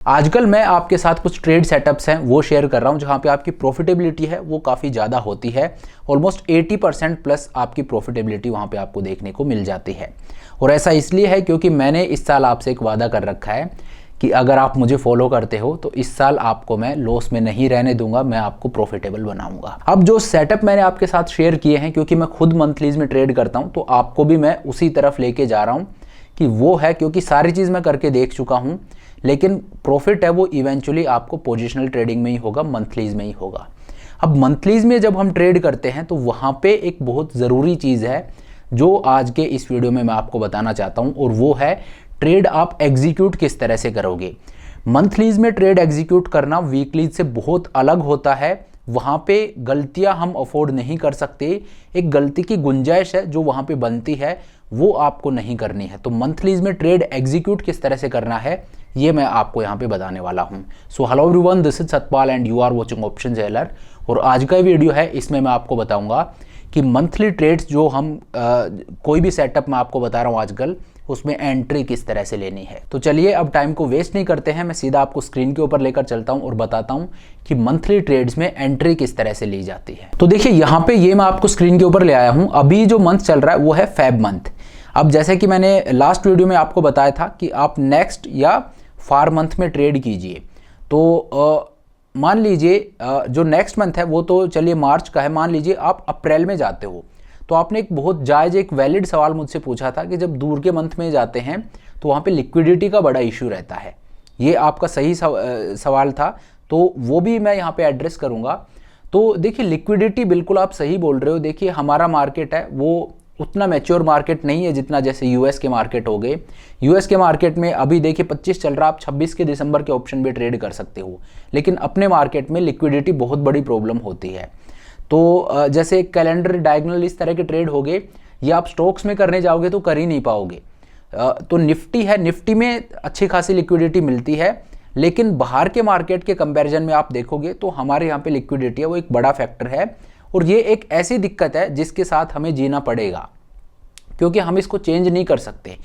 आजकल मैं आपके साथ कुछ ट्रेड सेटअप्स हैं वो शेयर कर रहा हूं जहां पे आपकी प्रॉफिटेबिलिटी है वो काफ़ी ज़्यादा होती है। ऑलमोस्ट 80% प्लस आपकी प्रॉफिटेबिलिटी वहां पे आपको देखने को मिल जाती है। और ऐसा इसलिए है क्योंकि मैंने इस साल आपसे एक वादा कर रखा है कि अगर आप मुझे फॉलो करते हो तो इस साल आपको मैं लॉस में नहीं रहने दूंगा, मैं आपको प्रॉफिटेबल बनाऊंगा। अब जो सेटअप मैंने आपके साथ शेयर किए हैं, क्योंकि मैं खुद मंथलीज में ट्रेड करता हूं, तो आपको भी मैं उसी तरफ लेके जा रहा हूं कि वो है, क्योंकि सारी चीज़ मैं करके देख चुका हूं। लेकिन प्रॉफिट है वो इवेंचुअली आपको पोजिशनल ट्रेडिंग में ही होगा, मंथलीज में ही होगा। अब मंथलीज में जब हम ट्रेड करते हैं तो वहाँ पे एक बहुत ज़रूरी चीज़ है जो आज के इस वीडियो में मैं आपको बताना चाहता हूँ, और वो है ट्रेड आप एग्जीक्यूट किस तरह से करोगे। मंथलीज में ट्रेड एग्जीक्यूट करना वीकलीज से बहुत अलग होता है। वहाँ पे गलतियाँ हम अफोर्ड नहीं कर सकते, एक गलती की गुंजाइश है जो वहाँ पे बनती है, वो आपको नहीं करनी है। तो मंथलीज में ट्रेड एग्जीक्यूट किस तरह से करना है ये मैं आपको यहाँ पे बताने वाला हूँ। So hello everyone, this is Satpal and you are watching option jailer. और आज का वीडियो है, इसमें मैं आपको बताऊंगा कि मंथली ट्रेड्स जो हम कोई भी सेटअप मैं आपको बता रहा हूँ आजकल, उसमें एंट्री किस तरह से लेनी है। तो चलिए अब टाइम को वेस्ट नहीं करते हैं, मैं सीधा आपको स्क्रीन के ऊपर लेकर चलता हूँ और बताता हूँ कि मंथली ट्रेड्स में एंट्री किस तरह से ली जाती है। तो देखिए यहाँ पे ये मैं आपको स्क्रीन के ऊपर ले आया हूँ। अभी जो मंथ चल रहा है वो है फेब मंथ। अब जैसे कि मैंने लास्ट वीडियो में आपको बताया था कि आप नेक्स्ट या फार मंथ में ट्रेड कीजिए। तो मान लीजिए जो नेक्स्ट मंथ है वो तो चलिए मार्च का है, मान लीजिए आप अप्रैल में जाते हो, तो आपने एक बहुत जायज़ एक वैलिड सवाल मुझसे पूछा था कि जब दूर के मंथ में जाते हैं तो वहाँ पे लिक्विडिटी का बड़ा इशू रहता है। ये आपका सही सवाल था, तो वो भी मैं यहाँ पे एड्रेस करूँगा। तो देखिए लिक्विडिटी बिल्कुल आप सही बोल रहे हो। देखिए हमारा मार्केट है वो उतना मैच्योर मार्केट नहीं है जितना जैसे यूएस के मार्केट हो गए। यूएस के मार्केट में अभी देखिए 25 चल रहा, आप 26 के दिसंबर के ऑप्शन भी ट्रेड कर सकते हो, लेकिन अपने मार्केट में लिक्विडिटी बहुत बड़ी प्रॉब्लम होती है। तो जैसे कैलेंडर डायगोनल इस तरह के ट्रेड हो गए, ये आप स्टॉक्स में करने जाओगे तो कर ही नहीं पाओगे। तो निफ्टी है, निफ्टी में अच्छी खासी लिक्विडिटी मिलती है, लेकिन बाहर के मार्केट के कंपैरिजन में आप देखोगे तो हमारे यहाँ पे लिक्विडिटी है वो एक बड़ा फैक्टर है। और ये एक ऐसी दिक्कत है जिसके साथ हमें जीना पड़ेगा, क्योंकि हम इसको चेंज नहीं कर सकते।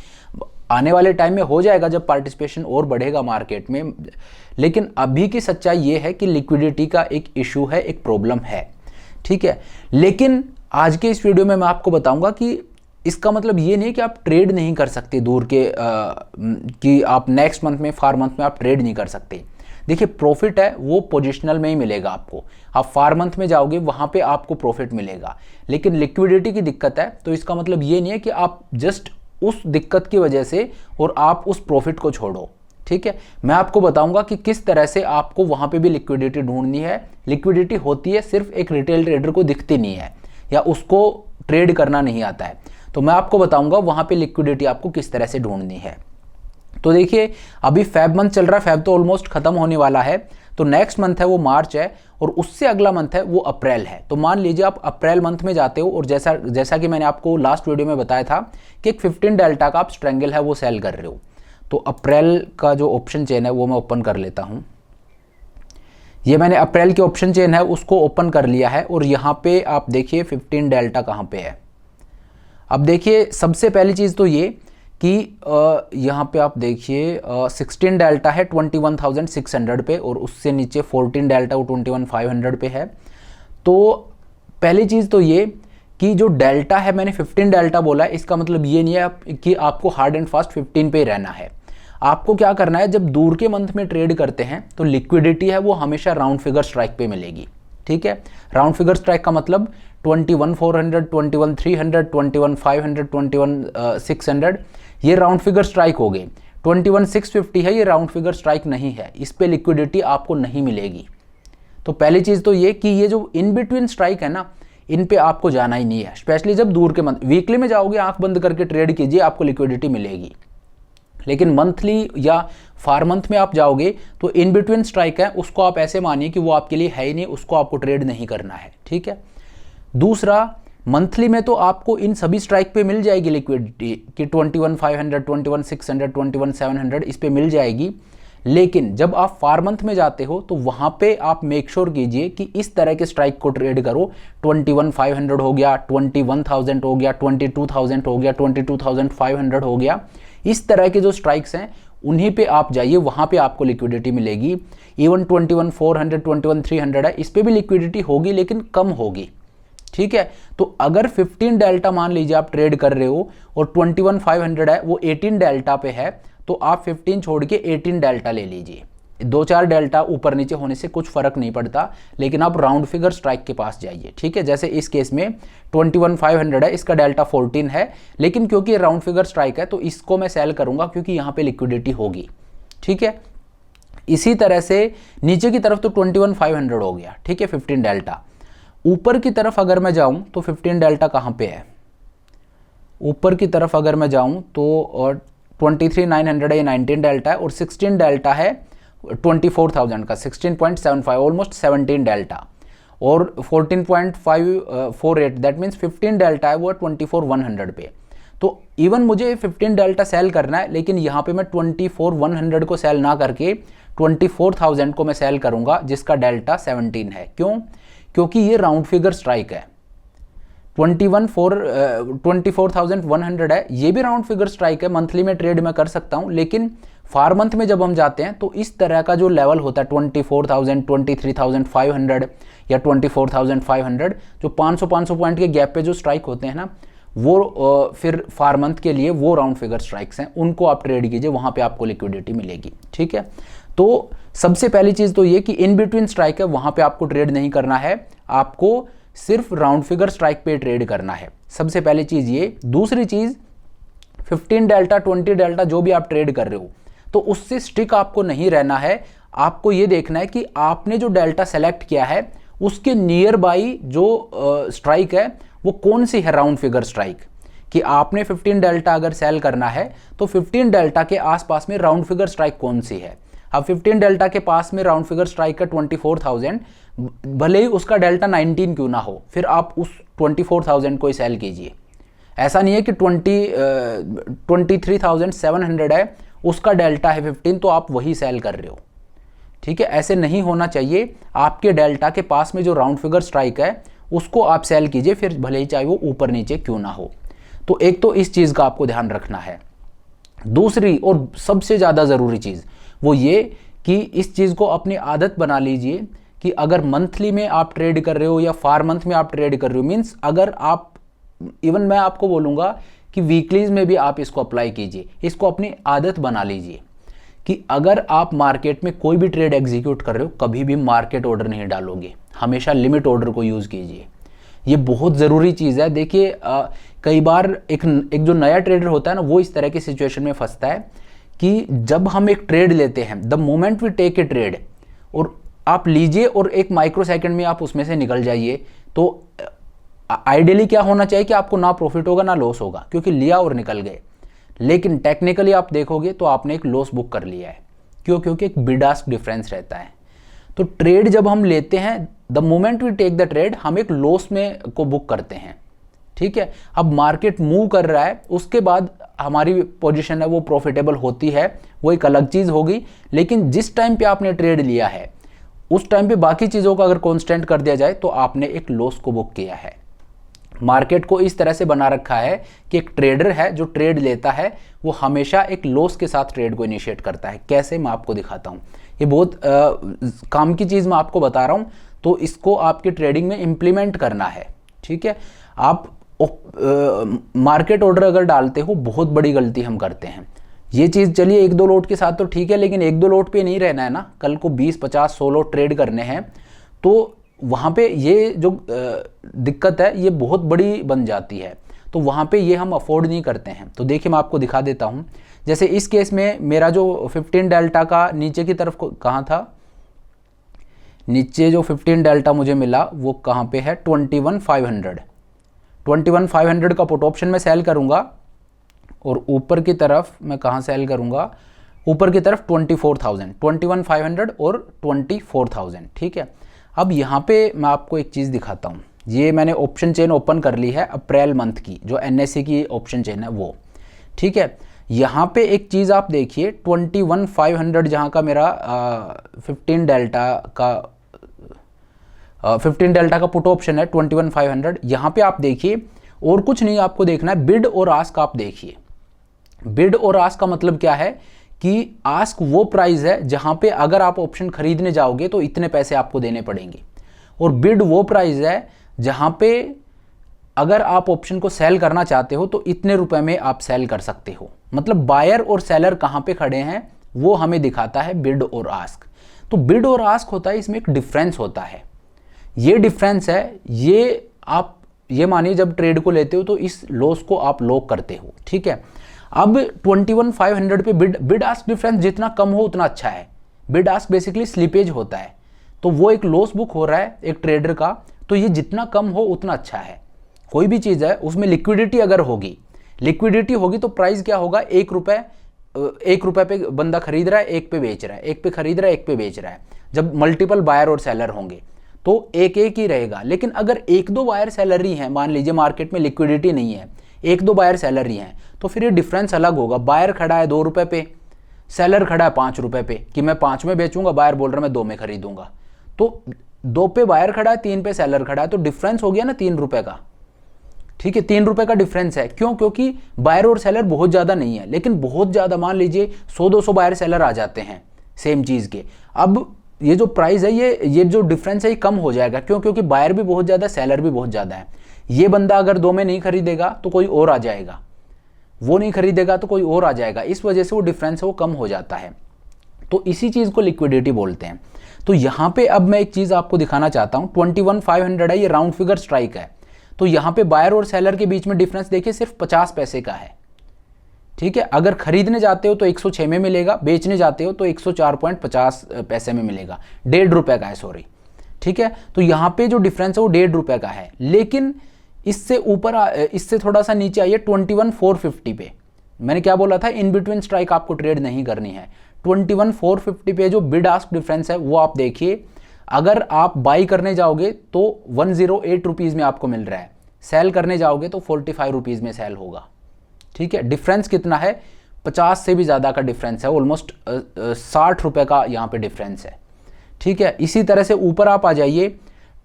आने वाले टाइम में हो जाएगा जब पार्टिसिपेशन और बढ़ेगा मार्केट में, लेकिन अभी की सच्चाई ये है कि लिक्विडिटी का एक इशू है, एक प्रॉब्लम है, ठीक है। लेकिन आज के इस वीडियो में मैं आपको बताऊंगा कि इसका मतलब ये नहीं कि आप ट्रेड नहीं कर सकते दूर के कि आप नेक्स्ट मंथ में फार मंथ में आप ट्रेड नहीं कर सकते। देखिए प्रॉफिट है वो पोजिशनल में ही मिलेगा आपको। आप फार मंथ में जाओगे वहाँ पे आपको प्रॉफिट मिलेगा, लेकिन लिक्विडिटी की दिक्कत है, तो इसका मतलब ये नहीं है कि आप जस्ट उस दिक्कत की वजह से और आप उस प्रॉफिट को छोड़ो, ठीक है। मैं आपको बताऊंगा कि किस तरह से आपको वहाँ पे भी लिक्विडिटी ढूंढनी है। लिक्विडिटी होती है, सिर्फ एक रिटेल ट्रेडर को दिखती नहीं है या उसको ट्रेड करना नहीं आता है। तो मैं आपको बताऊंगा वहाँ पे लिक्विडिटी आपको किस तरह से ढूंढनी है। तो देखिए अभी फेब मंथ चल रहा है, फेब तो ऑलमोस्ट खत्म होने वाला है, तो नेक्स्ट मंथ है वो मार्च है, और उससे अगला मंथ है वो अप्रैल है। तो मान लीजिए आप अप्रैल मंथ में जाते हो, और जैसा कि मैंने आपको लास्ट वीडियो में बताया था कि एक 15 डेल्टा का आप स्ट्रेंगल है वो सेल कर रहे हो। तो अप्रैल का जो ऑप्शन चेन है वो मैं ओपन कर लेता हूँ। ये मैंने अप्रैल के ऑप्शन चेन है उसको ओपन कर लिया है, और यहाँ पे आप देखिए 15 डेल्टा कहाँ पे है। अब देखिए सबसे पहली चीज़ तो ये कि यहाँ पे आप देखिए 16 डेल्टा है 21,600 पे, और उससे नीचे 14 डेल्टा वो 21,500 पे है। तो पहली चीज़ तो ये कि जो डेल्टा है, मैंने 15 डेल्टा बोला है, इसका मतलब ये नहीं है कि आपको हार्ड एंड फास्ट 15 पे ही रहना है। आपको क्या करना है, जब दूर के मंथ में ट्रेड करते हैं तो लिक्विडिटी है वो हमेशा राउंड फिगर स्ट्राइक पे मिलेगी, ठीक है। राउंड फिगर स्ट्राइक का मतलब 21,400, 21,300, 21,500, 21,600 ये राउंड फिगर स्ट्राइक हो गए। 21,650 है, ये राउंड फिगर स्ट्राइक नहीं है, इस पे लिक्विडिटी आपको नहीं मिलेगी। तो पहली चीज़ तो ये कि ये जो इन बिटवीन स्ट्राइक है ना, इन पे आपको जाना ही नहीं है, स्पेशली जब दूर के मंथ। वीकली में जाओगे आंख बंद करके ट्रेड कीजिए, आपको लिक्विडिटी मिलेगी। लेकिन मंथली या फार मंथ में आप जाओगे तो इन बिटवीन स्ट्राइक है, उसको आप ऐसे मानिए कि वो आपके लिए है ही नहीं, उसको आपको ट्रेड नहीं करना है, ठीक है। दूसरा, मंथली में तो आपको इन सभी स्ट्राइक पे मिल जाएगी लिक्विडिटी कि 21,500, 21,600, 21,700 इस पे मिल जाएगी। लेकिन जब आप फार मंथ में जाते हो तो वहाँ पे आप मेक श्योर कीजिए कि इस तरह के स्ट्राइक को ट्रेड करो। 21,500 हो गया, 21,000 हो गया, 22,000 हो गया, 22,500 हो गया। इस तरह के जो स्ट्राइक्स हैं उन्हीं पे आप जाइए, वहाँ पे आपको लिक्विडिटी मिलेगी। इवन 21,400 21,300 है, इस पे भी लिक्विडिटी होगी लेकिन कम होगी, ठीक है। तो अगर 15 डेल्टा मान लीजिए आप ट्रेड कर रहे हो और 21,500 है वो 18 डेल्टा पे है, तो आप 15 छोड़ के 18 डेल्टा ले लीजिए। 2-4 डेल्टा ऊपर नीचे होने से कुछ फर्क नहीं पड़ता, लेकिन आप राउंड फिगर स्ट्राइक के पास जाइए, ठीक है। जैसे इस केस में 21,500 है, इसका डेल्टा 14 है, लेकिन क्योंकि राउंड फिगर स्ट्राइक है तो इसको मैं सेल करूंगा क्योंकि यहाँ पे लिक्विडिटी होगी, ठीक है। इसी तरह से नीचे की तरफ तो 21,500 हो गया, ठीक है, 15 डेल्टा। ऊपर की तरफ अगर मैं जाऊं तो 15 डेल्टा कहाँ पे है, ऊपर की तरफ अगर मैं जाऊं तो 23,900 है, ये 19 डेल्टा है, और 16 डेल्टा है 24,000 का, 16.75 ऑलमोस्ट 17 डेल्टा, और 14.548 दैट मीन्स 15 डेल्टा है वो 24,100 पे। तो इवन मुझे 15 डेल्टा सेल करना है, लेकिन यहाँ पे मैं 24,100 को सेल ना करके 24,000 को मैं सेल करूँगा जिसका डेल्टा 17 है। क्यों? क्योंकि ये राउंड फिगर स्ट्राइक है। 24,100 है, ये भी राउंड फिगर स्ट्राइक है, मंथली में ट्रेड मैं कर सकता हूँ, लेकिन फार मंथ में जब हम जाते हैं तो इस तरह का जो लेवल होता है 24,000, 23,500 या 24,500, जो 500 पॉइंट के गैप पे जो स्ट्राइक होते हैं ना, वो फिर फार मंथ के लिए वो राउंड फिगर स्ट्राइक्स हैं, उनको आप ट्रेड कीजिए, वहाँ पे आपको लिक्विडिटी मिलेगी, ठीक है। तो सबसे पहली चीज़ तो ये कि इन बिटवीन स्ट्राइक है, वहाँ पे आपको ट्रेड नहीं करना है, आपको सिर्फ राउंड फिगर स्ट्राइक पे ट्रेड करना है, सबसे पहली चीज़ ये। दूसरी चीज़ 15 डेल्टा 20 डेल्टा जो भी आप ट्रेड कर रहे हो तो उससे स्टिक आपको नहीं रहना है, आपको ये देखना है कि आपने जो डेल्टा सेलेक्ट किया है उसके नियर बाई जो स्ट्राइक है वो कौन सी है राउंड फिगर स्ट्राइक, कि आपने 15 डेल्टा अगर सेल करना है तो 15 डेल्टा के आसपास में राउंड फिगर स्ट्राइक कौन सी है। अब 15 डेल्टा के पास में राउंड फिगर स्ट्राइक का 24,000, भले ही उसका डेल्टा 19 क्यों ना हो, फिर आप उस 24,000 को ही सेल कीजिए। ऐसा नहीं है कि 23,700 है, उसका डेल्टा है 15 तो आप वही सेल कर रहे हो, ठीक है। ऐसे नहीं होना चाहिए, आपके डेल्टा के पास में जो राउंड फिगर स्ट्राइक है उसको आप सेल कीजिए, फिर भले ही चाहे वो ऊपर नीचे क्यों ना हो। तो एक तो इस चीज़ का आपको ध्यान रखना है। दूसरी और सबसे ज़्यादा ज़रूरी चीज़ वो ये कि इस चीज़ को अपनी आदत बना लीजिए कि अगर मंथली में आप ट्रेड कर रहे हो या फार मंथ में आप ट्रेड कर रहे हो, मीन्स अगर आप, इवन मैं आपको बोलूँगा कि वीकलीज में भी आप इसको अप्लाई कीजिए, इसको अपनी आदत बना लीजिए कि अगर आप मार्केट में कोई भी ट्रेड एग्जीक्यूट कर रहे हो, कभी भी मार्केट ऑर्डर नहीं डालोगे, हमेशा लिमिट ऑर्डर को यूज़ कीजिए। ये बहुत ज़रूरी चीज़ है। देखिए कई बार एक जो नया ट्रेडर होता है ना, वो इस तरह की सिचुएशन में फंसता है कि जब हम एक ट्रेड लेते हैं, the moment we take a trade, और आप लीजिए और एक माइक्रो सेकंड में आप उसमें से निकल जाइए, तो आइडियली क्या होना चाहिए कि आपको ना प्रॉफिट होगा ना लॉस होगा, क्योंकि लिया और निकल गए। लेकिन टेक्निकली आप देखोगे तो आपने एक लॉस बुक कर लिया है। क्यों? क्योंकि एक बिड आस्क डिफरेंस रहता है। तो ट्रेड जब हम लेते हैं, the moment we take the trade, हम एक लॉस में को बुक करते हैं, ठीक है। अब मार्केट मूव कर रहा है, उसके बाद हमारी पोजीशन है वो प्रॉफिटेबल होती है, वो एक अलग चीज़ होगी। लेकिन जिस टाइम पे आपने ट्रेड लिया है उस टाइम पे बाकी चीज़ों को अगर कांस्टेंट कर दिया जाए तो आपने एक लॉस को बुक किया है। मार्केट को इस तरह से बना रखा है कि एक ट्रेडर है जो ट्रेड लेता है वो हमेशा एक लॉस के साथ ट्रेड को इनिशिएट करता है। कैसे, मैं आपको दिखाता हूँ। ये बहुत काम की चीज़ मैं आपको बता रहा हूँ, तो इसको आपकी ट्रेडिंग में इम्प्लीमेंट करना है, ठीक है। आप मार्केट ऑर्डर अगर डालते हो, बहुत बड़ी गलती हम करते हैं। ये चीज़ चलिए 1-2 लोट के साथ तो ठीक है, लेकिन 1-2 लोट पे नहीं रहना है ना, कल को 20, 50, 100 लोट ट्रेड करने हैं, तो वहाँ पे ये जो दिक्कत है ये बहुत बड़ी बन जाती है। तो वहाँ पे ये हम अफोर्ड नहीं करते हैं। तो देखिए मैं आपको दिखा देता हूँ। जैसे इस केस में मेरा जो 15 डेल्टा का नीचे की तरफ कहाँ था, नीचे जो 15 डेल्टा मुझे मिला वो कहाँ पे है, 21,500। 21,500 का पुट ऑप्शन में सेल करूँगा, और ऊपर की तरफ मैं कहाँ सेल करूँगा, ऊपर की तरफ 24,000, 21,500 और 24,000, ठीक है। अब यहाँ पे मैं आपको एक चीज़ दिखाता हूँ। ये मैंने ऑप्शन चेन ओपन कर ली है अप्रैल मंथ की, जो NSE की ऑप्शन चेन है वो, ठीक है। यहाँ पे एक चीज़ आप देखिए, 21,500 जहाँ का मेरा 15 डेल्टा का पुट ऑप्शन है 21,500। यहाँ पे आप देखिए, और कुछ नहीं आपको देखना है, बिड और आस्क आप देखिए। बिड और आस्क का मतलब क्या है कि आस्क वो प्राइस है जहां पे अगर आप ऑप्शन खरीदने जाओगे तो इतने पैसे आपको देने पड़ेंगे, और बिड वो प्राइस है जहां पे अगर आप ऑप्शन को सेल करना चाहते हो तो इतने रुपए में आप सेल कर सकते हो। मतलब बायर और सेलर कहां पे खड़े हैं वो हमें दिखाता है बिड और आस्क। तो बिड और आस्क होता है, इसमें एक डिफरेंस होता है। ये डिफरेंस है, ये आप ये मानिए जब ट्रेड को लेते हो तो इस लॉस को आप लॉक करते हो, ठीक है। अब 21,500 पे बिड आस्क डिफरेंस जितना कम हो उतना अच्छा है। बिड आस्क बेसिकली स्लिपेज होता है, तो वो एक लॉस बुक हो रहा है एक ट्रेडर का, तो ये जितना कम हो उतना अच्छा है। कोई भी चीज़ है उसमें लिक्विडिटी अगर होगी, लिक्विडिटी होगी तो प्राइस क्या होगा, एक रुपए पे बंदा खरीद रहा है, एक पे बेच रहा है, एक पे खरीद रहा है, एक पे बेच रहा है। जब मल्टीपल बायर और सेलर होंगे तो एक एक ही रहेगा। लेकिन अगर एक दो बायर सेलर ही हैं, मान लीजिए मार्केट में लिक्विडिटी नहीं है, एक दो बायर सेलर ही हैं, तो फिर ये डिफरेंस अलग होगा। बायर खड़ा है 2 रुपए पे, सेलर खड़ा है 5 रुपए पे कि मैं 5 में बेचूंगा, बायर बोल रहा है मैं 2 में खरीदूंगा। तो 2 पे बायर खड़ा है, 3 पे सेलर खड़ा है, तो डिफरेंस हो गया ना 3 रुपए का, ठीक है। 3 रुपए का डिफरेंस है, क्यों? क्योंकि बायर और सेलर बहुत ज़्यादा नहीं है, लेकिन बहुत ज़्यादा मान लीजिए 100-200 बायर सेलर आ जाते हैं सेम चीज़ के। अब ये जो प्राइस है, ये जो डिफरेंस है ये कम हो जाएगा। क्यों? क्योंकि बायर भी बहुत ज़्यादा, सेलर भी बहुत ज़्यादा है। ये बंदा अगर 2 में नहीं खरीदेगा तो कोई और आ जाएगा, वो नहीं खरीदेगा तो कोई और आ जाएगा, इस वजह से वो डिफरेंस है वो कम हो जाता है। तो इसी चीज़ को लिक्विडिटी बोलते हैं। तो यहाँ पे अब मैं एक चीज़ आपको दिखाना चाहता हूँ, 21,500 है, ये राउंड फिगर स्ट्राइक है। तो यहाँ पे बायर और सेलर के बीच में डिफरेंस देखिए सिर्फ 50 पैसे का है, ठीक है। अगर खरीदने जाते हो तो 106 में मिलेगा, बेचने जाते हो तो 104.50 पैसे में मिलेगा, 1.5 रुपये का है, सॉरी, ठीक है। तो यहाँ पे जो डिफरेंस है वो 1.5 रुपये का है। लेकिन इससे ऊपर, इससे थोड़ा सा नीचे आइए 21,450 पे। मैंने क्या बोला था, इन बिटवीन स्ट्राइक आपको ट्रेड नहीं करनी है। 21,450 पे जो बिड आस्क डिफरेंस है वो आप देखिए। अगर आप बाई करने जाओगे तो 108 रुपीज़ में आपको मिल रहा है, सेल करने जाओगे तो 45 रुपीज़ में सेल होगा, ठीक है। डिफरेंस कितना है, 50 से भी ज़्यादा का डिफरेंस है, ऑलमोस्ट 60 रुपये का यहाँ पे डिफरेंस है, ठीक है। इसी तरह से ऊपर आप आ जाइए,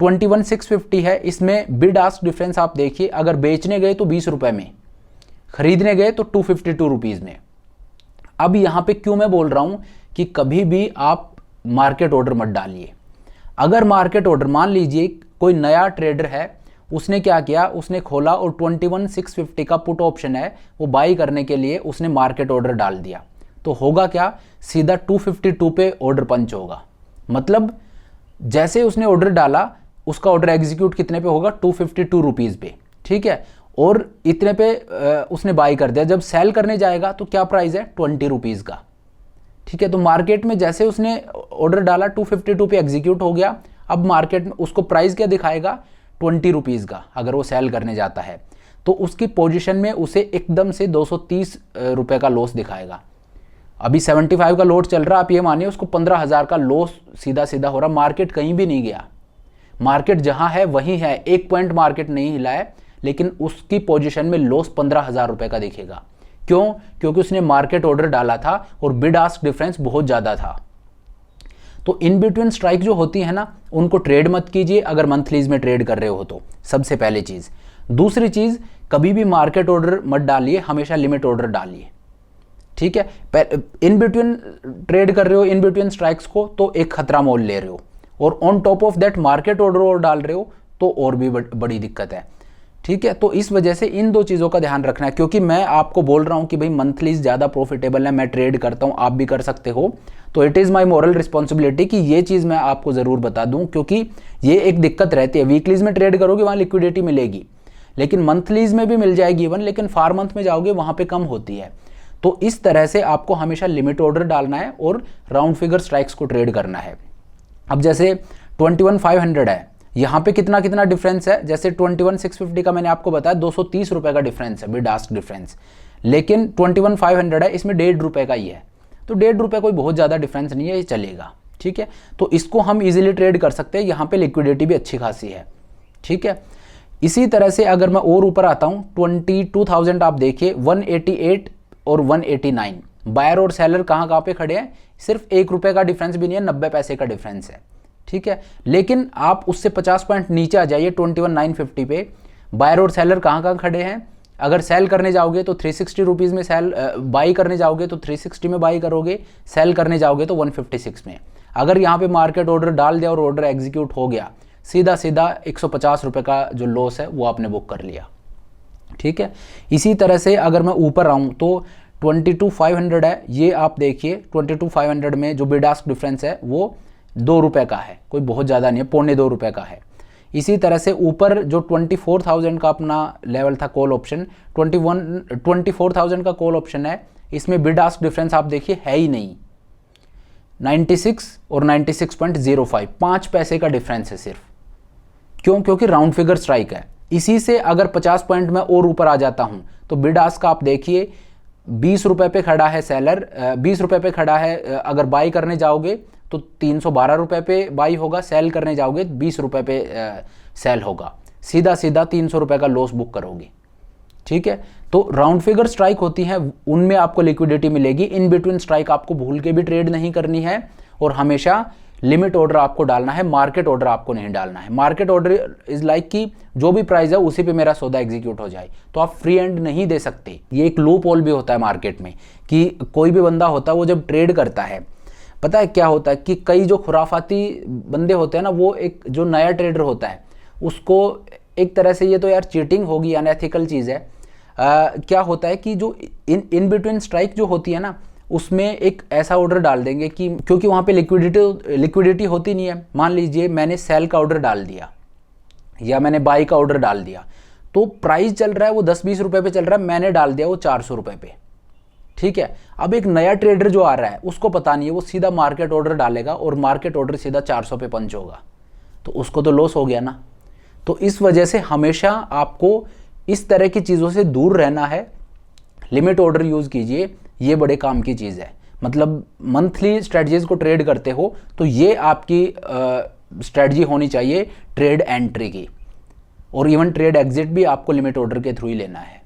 21,650 है, इसमें बिड आस्क डिफरेंस आप देखिए। अगर बेचने गए तो 20 रुपये में, खरीदने गए तो 252 रुपीज़ में। अब यहाँ पे क्यों मैं बोल रहा हूँ कि कभी भी आप मार्केट ऑर्डर मत डालिए। अगर मार्केट ऑर्डर, मान लीजिए कोई नया ट्रेडर है, उसने क्या किया, उसने खोला और 21,650 का पुट ऑप्शन है वो बाई करने के लिए उसने मार्केट ऑर्डर डाल दिया, तो होगा क्या, सीधा 252 पे ऑर्डर पंच होगा। मतलब जैसे उसने ऑर्डर डाला, उसका ऑर्डर एग्जीक्यूट कितने पे होगा, 252 रुपीज़ पे, ठीक है। और इतने पे उसने बाई कर दिया। जब सेल करने जाएगा तो क्या प्राइस है, 20 रुपीज़ का, ठीक है। तो मार्केट में जैसे उसने ऑर्डर डाला 252 पे एग्जीक्यूट हो गया। अब मार्केट में उसको प्राइस क्या दिखाएगा, 20 रुपीज़ का। अगर वो सेल करने जाता है तो उसकी पोजीशन में उसे एकदम से 230 रुपये का लॉस दिखाएगा। अभी 75 का लॉट चल रहा, आप ये मानिए उसको 15,000 का लॉस सीधा सीधा हो रहा। मार्केट कहीं भी नहीं गया, मार्केट जहाँ है वहीं है, एक पॉइंट मार्केट नहीं हिला है, लेकिन उसकी पोजीशन में लॉस 15,000 रुपये का दिखेगा। क्यों? क्योंकि उसने मार्केट ऑर्डर डाला था और बिड आस्क डिफरेंस बहुत ज़्यादा था। तो इन बिटवीन स्ट्राइक जो होती है ना, उनको ट्रेड मत कीजिए अगर मंथलीज में ट्रेड कर रहे हो तो, सबसे पहले चीज़। दूसरी चीज़, कभी भी मार्केट ऑर्डर मत डालिए, हमेशा लिमिट ऑर्डर डालिए, ठीक है। इन बिटवीन ट्रेड कर रहे हो, इन बिटवीन स्ट्राइक्स को, तो एक खतरा मोल ले रहे हो, और on top of that market order और डाल रहे हो तो और भी बड़ी दिक्कत है, ठीक है। तो इस वजह से इन दो चीज़ों का ध्यान रखना है। क्योंकि मैं आपको बोल रहा हूँ कि भाई मंथलीज ज़्यादा प्रॉफिटेबल है, मैं ट्रेड करता हूँ, आप भी कर सकते हो, तो it is my moral responsibility कि ये चीज़ मैं आपको ज़रूर बता दूँ, क्योंकि ये एक दिक्कत रहती है। वीकलीज में ट्रेड करोगे वहाँ लिक्विडिटी मिलेगी, लेकिन मंथलीज में भी मिल जाएगी इवन, लेकिन फार मंथ में जाओगे वहाँ पे कम होती है। तो इस तरह से आपको हमेशा लिमिट ऑर्डर डालना है और राउंड फिगर स्ट्राइक्स को ट्रेड करना है। अब जैसे 21,500 है, यहाँ पे कितना कितना डिफरेंस है, जैसे 21,650 का मैंने आपको बताया 230 रुपये का डिफरेंस है, बिड आस्क डिफरेंस, लेकिन 21,500 है, इसमें 1.5 रुपये का ही है, तो 1.5 रुपये कोई बहुत ज़्यादा डिफरेंस नहीं है, ये चलेगा, ठीक है। तो इसको हम इजीली ट्रेड कर सकते हैं, यहाँ पे लिक्विडिटी भी अच्छी खासी है, ठीक है। इसी तरह से अगर मैं और ऊपर आता हूँ, 22,000 आप देखिए, 188 और 189, बायर और सेलर कहाँ पे खड़े हैं, सिर्फ 1 रुपये का डिफरेंस भी नहीं है, 90 पैसे का डिफरेंस है, ठीक है। लेकिन आप उससे 50 पॉइंट नीचे आ जाइए 21,950 पे, बायर और सेलर कहाँ खड़े हैं, अगर सेल करने जाओगे तो 360 रुपीज़ में सेल, बाई करने जाओगे तो 360 में बाई करोगे, सेल करने जाओगे तो 156 में। अगर यहाँ पे मार्केट ऑर्डर डाल दिया और ऑर्डर एग्जीक्यूट हो गया, सीधा सीधा 150 रुपये का जो लॉस है वो आपने बुक कर लिया। ठीक है, इसी तरह से अगर मैं ऊपर आऊँ तो 22,500 है, ये आप देखिए 22,500 में जो बिड आस्क डिफरेंस है वो 2 रुपये का है, कोई बहुत ज़्यादा नहीं है, 2.25 रुपये का है। इसी तरह से ऊपर जो 24,000 का अपना लेवल था कॉल ऑप्शन, 24,000 का कॉल ऑप्शन है, इसमें बिड आस्क डिफरेंस आप देखिए है ही नहीं, 96 और 96.05, 5 पैसे का डिफरेंस है सिर्फ। क्यों? क्योंकि राउंड फिगर स्ट्राइक है। इसी से अगर 50 पॉइंट में और ऊपर आ जाता हूं तो बिड आस्क आप देखिए 20 रुपये पे खड़ा है सेलर, 20 रुपये पे खड़ा है, अगर बाई करने जाओगे तो 312 रुपये पे बाई होगा, सेल करने जाओगे 20 रुपये पे सेल होगा, सीधा सीधा 300 रुपये का लॉस बुक करोगे। ठीक है, तो राउंड फिगर स्ट्राइक होती हैं, उनमें आपको लिक्विडिटी मिलेगी। इन बिटवीन स्ट्राइक आपको भूल के भी ट्रेड नहीं करनी है और हमेशा लिमिट ऑर्डर आपको डालना है, मार्केट ऑर्डर आपको नहीं डालना है। मार्केट ऑर्डर इज लाइक कि जो भी प्राइस है उसी पे मेरा सौदा एग्जीक्यूट हो जाए, तो आप फ्री एंड नहीं दे सकते। ये एक लूप होल भी होता है मार्केट में कि कोई भी बंदा होता है वो जब ट्रेड करता है, पता है क्या होता है कि कई जो खुराफाती बंदे होते हैं ना, वो एक जो नया ट्रेडर होता है उसको एक तरह से, ये तो यार चीटिंग होगी, अनएथिकल चीज़ है। क्या होता है कि जो इन बिटवीन स्ट्राइक जो होती है ना, उसमें एक ऐसा ऑर्डर डाल देंगे कि क्योंकि वहाँ पे लिक्विडिटी होती नहीं है। मान लीजिए मैंने सेल का ऑर्डर डाल दिया या मैंने बाई का ऑर्डर डाल दिया, तो प्राइस चल रहा है वो 10-20 रुपये पे चल रहा है, मैंने डाल दिया वो 400 रुपये पे। ठीक है, अब एक नया ट्रेडर जो आ रहा है उसको पता नहीं है, वो सीधा मार्केट ऑर्डर डालेगा और मार्केट ऑर्डर सीधा 400 पे पंच होगा, तो उसको तो लॉस हो गया ना। तो इस वजह से हमेशा आपको इस तरह की चीज़ों से दूर रहना है। लिमिट ऑर्डर यूज़ कीजिए, ये बड़े काम की चीज़ है। मतलब मंथली स्ट्रेटजीज को ट्रेड करते हो तो ये आपकी स्ट्रेटजी होनी चाहिए ट्रेड एंट्री की, और इवन ट्रेड एग्जिट भी आपको लिमिट ऑर्डर के थ्रू ही लेना है।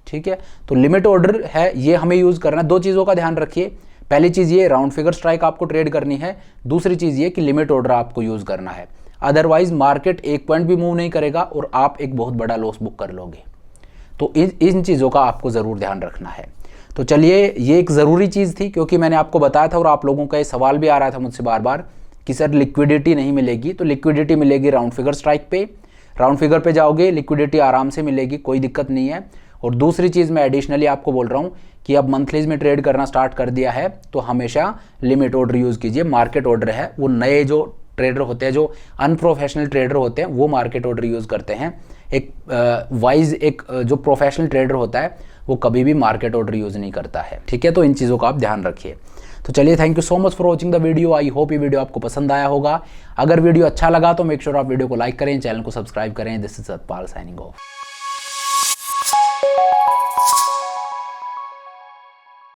ठीक है, तो लिमिट ऑर्डर है ये हमें यूज़ करना है। 2 चीज़ों का ध्यान रखिए, पहली चीज़ ये राउंड फिगर स्ट्राइक आपको ट्रेड करनी है, दूसरी चीज़ ये कि लिमिट ऑर्डर आपको यूज़ करना है। अदरवाइज मार्केट 1 पॉइंट भी मूव नहीं करेगा और आप एक बहुत बड़ा लॉस बुक कर लोगे। तो इन चीज़ों का आपको ज़रूर ध्यान रखना है। तो चलिए, ये एक ज़रूरी चीज़ थी क्योंकि मैंने आपको बताया था और आप लोगों का ये सवाल भी आ रहा था मुझसे बार बार कि सर लिक्विडिटी नहीं मिलेगी। तो लिक्विडिटी मिलेगी राउंड फिगर स्ट्राइक पे, राउंड फिगर पे जाओगे लिक्विडिटी आराम से मिलेगी, कोई दिक्कत नहीं है। और दूसरी चीज़ मैं एडिशनली आपको बोल रहा हूँ कि अब मंथलीज में ट्रेड करना स्टार्ट कर दिया है तो हमेशा लिमिट ऑर्डर यूज़ कीजिए। मार्केट ऑर्डर है वो नए जो ट्रेडर होते हैं, जो अनप्रोफेशनल ट्रेडर होते हैं, वो मार्केट ऑर्डर यूज़ करते हैं। एक एक जो प्रोफेशनल ट्रेडर होता है वो कभी भी मार्केट ऑर्डर यूज़ नहीं करता है। ठीक है, तो इन चीज़ों का आप ध्यान रखिए। तो चलिए, thank you so much for watching the video. I hope ये वीडियो आपको पसंद आया होगा। अगर वीडियो अच्छा लगा तो मेक श्योर आप वीडियो को लाइक करें, चैनल को सब्सक्राइब करें। This is Satpal signing off.